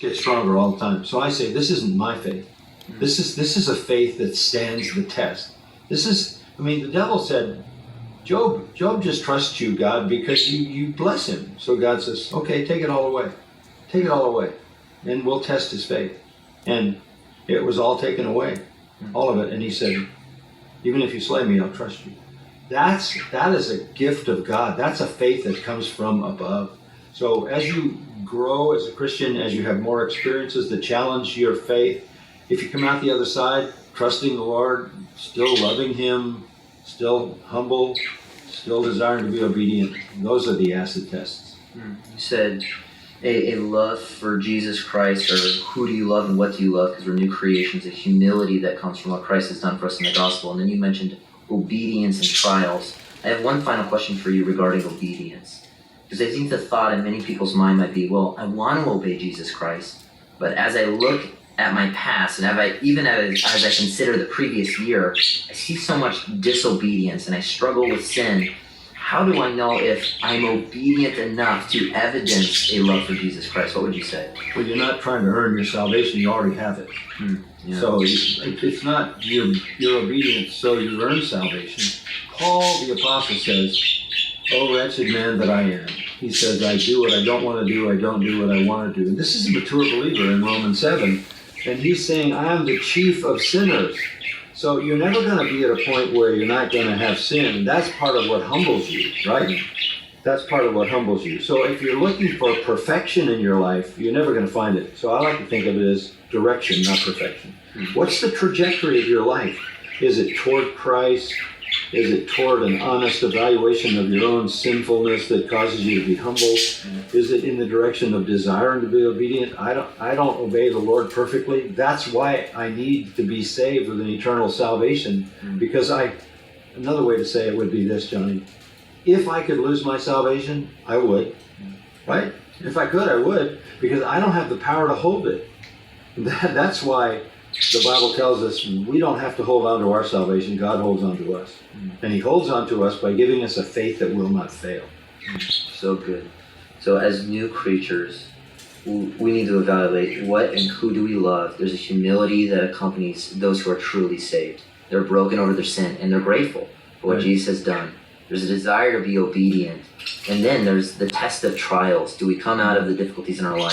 get stronger all the time. So I say, this isn't my faith. This is a faith that stands the test. The devil said, Job just trusts you, God, because you bless him. So God says, okay, take it all away. Take it all away. And we'll test his faith. And it was all taken away. All of it. And he said, even if you slay me, I'll trust you. That is a gift of God. That's a faith that comes from above. So as you grow as a Christian, as you have more experiences that challenge your faith, if you come out the other side, trusting the Lord, still loving him, still humble, still desiring to be obedient, those are the acid tests. You said a love for Jesus Christ, or who do you love and what do you love, because we're new creations, a humility that comes from what Christ has done for us in the gospel. And then you mentioned obedience and trials. I have one final question for you regarding obedience. Because I think the thought in many people's mind might be, well, I want to obey Jesus Christ, but as I look at my past, and as I consider the previous year, I see so much disobedience and I struggle with sin. How do I know if I'm obedient enough to evidence a love for Jesus Christ? What would you say? Well, you're not trying to earn your salvation, you already have it. Yeah. So it's not your obedience so you earn salvation. Paul the Apostle says, "Oh, wretched man that I am." He says, "I do what I don't want to do, I don't do what I want to do." And this is a mature believer in Romans 7. And he's saying, I am the chief of sinners. So you're never going to be at a point where you're not going to have sin. That's part of what humbles you, right? That's part of what humbles you. So if you're looking for perfection in your life, you're never going to find it. So I like to think of it as direction, not perfection. What's the trajectory of your life? Is it toward Christ? Is it toward an honest evaluation of your own sinfulness that causes you to be humble? Is it in the direction of desiring to be obedient? I don't obey the Lord perfectly. That's why I need to be saved with an eternal salvation. Because another way to say it would be this, Johnny. If I could lose my salvation, I would. Right? If I could, I would. Because I don't have the power to hold it. That's why the Bible tells us we don't have to hold on to our salvation. God holds on to us. And he holds on to us by giving us a faith that will not fail. So good. So as new creatures, we need to evaluate what and who do we love. There's a humility that accompanies those who are truly saved. They're broken over their sin and they're grateful for what Jesus has done. There's a desire to be obedient. And then there's the test of trials. Do we come out of the difficulties in our life